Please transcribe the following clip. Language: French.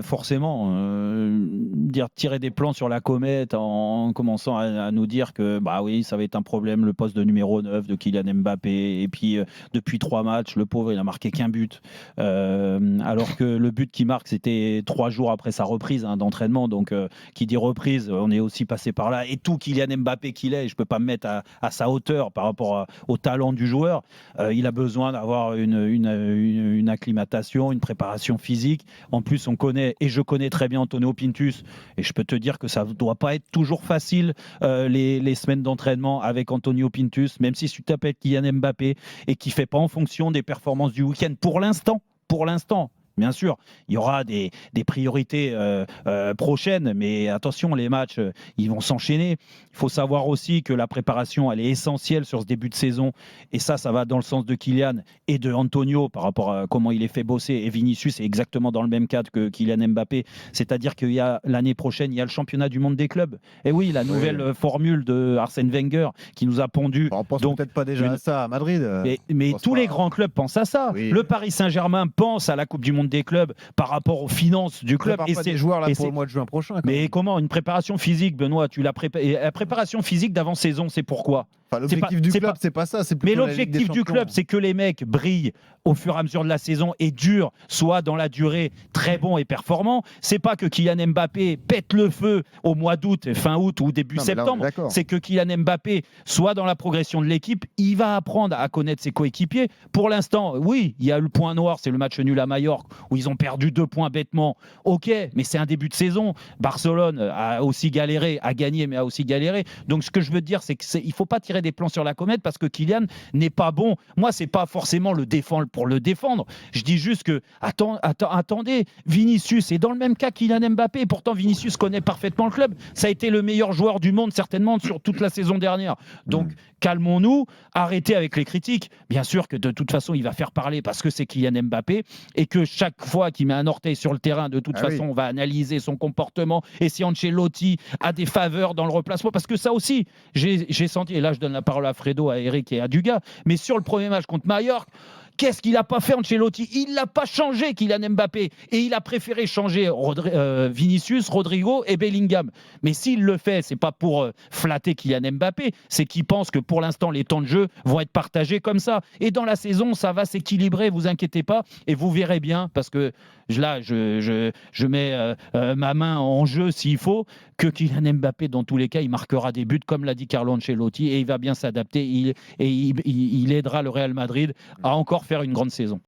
Forcément, tirer des plans sur la comète en commençant à nous dire que, bah oui, ça va être un problème, le poste de numéro 9 de Kylian Mbappé et puis, depuis 3 matchs, le pauvre, il a marqué qu'un but. Alors que le but qu'il marque, c'était 3 jours après sa reprise, hein, d'entraînement, donc qui dit reprise, on est aussi passé par là et tout Kylian Mbappé qu'il est, je peux pas me mettre à sa hauteur par rapport au talent du joueur. Il a besoin d'avoir une acclimatation, une préparation physique. En plus, on connaît et je connais très bien Antonio Pintus et je peux te dire que ça ne doit pas être toujours facile les semaines d'entraînement avec Antonio Pintus, même si tu t'appelles Kylian Mbappé et qui ne fait pas en fonction des performances du week-end pour l'instant. Pour l'instant. Bien sûr, il y aura des priorités prochaines, mais attention, les matchs, ils vont s'enchaîner. Il faut savoir aussi que la préparation, elle est essentielle sur ce début de saison. Et ça va dans le sens de Kylian et de Antonio par rapport à comment il est fait bosser. Et Vinicius est exactement dans le même cadre que Kylian Mbappé. C'est-à-dire qu'il y a l'année prochaine, il y a le championnat du monde des clubs. Et oui, la nouvelle formule de Arsène Wenger qui nous a pondu. On pense peut-être pas déjà à ça à Madrid. Mais tous les grands clubs pensent à ça. Oui. Le Paris Saint-Germain pense à la Coupe du monde des clubs par rapport aux finances du club. Et c'est des joueurs là pour le mois de juin prochain. Mais comment une préparation physique, Benoît, la préparation physique d'avant-saison, c'est pourquoi? Enfin, l'objectif du club, c'est pas ça. Mais l'objectif du club, c'est que les mecs brillent au fur et à mesure de la saison et durent, soit dans la durée très bons et performants. C'est pas que Kylian Mbappé pète le feu au mois d'août, fin août ou début septembre. C'est que Kylian Mbappé soit dans la progression de l'équipe. Il va apprendre à connaître ses coéquipiers. Pour l'instant, oui, il y a le point noir, c'est le match nul à Majorque où ils ont perdu 2 points bêtement. Ok, mais c'est un début de saison. Barcelone a aussi galéré, a gagné, mais a aussi galéré. Donc ce que je veux dire, c'est qu'il ne faut pas tirer des plans sur la comète parce que Kylian n'est pas bon. Moi, c'est pas forcément le défendre pour le défendre. Je dis juste que attendez, Vinicius est dans le même cas que Kylian Mbappé. Pourtant, Vinicius connaît parfaitement le club. Ça a été le meilleur joueur du monde certainement sur toute la saison dernière. Donc calmons-nous, arrêtez avec les critiques. Bien sûr que de toute façon, il va faire parler parce que c'est Kylian Mbappé et que chaque fois qu'il met un orteil sur le terrain, de toute façon, on va analyser son comportement et si Ancelotti a des faveurs dans le replacement. Parce que ça aussi, j'ai senti, et là je donne la parole à Fredo, à Eric et à Dugas, mais sur le premier match contre Majorque, qu'est-ce qu'il n'a pas fait Ancelotti? Il l'a pas changé, Kylian Mbappé. Et il a préféré changer Vinicius, Rodrigo et Bellingham. Mais s'il le fait, c'est pas pour flatter Kylian Mbappé, c'est qu'il pense que pour l'instant, les temps de jeu vont être partagés comme ça. Et dans la saison, ça va s'équilibrer, vous inquiétez pas. Et vous verrez bien, parce que là, je mets ma main en jeu s'il faut, que Kylian Mbappé, dans tous les cas, il marquera des buts, comme l'a dit Carlo Ancelotti, et il va bien s'adapter. Il aidera le Real Madrid à encore faire une grande saison.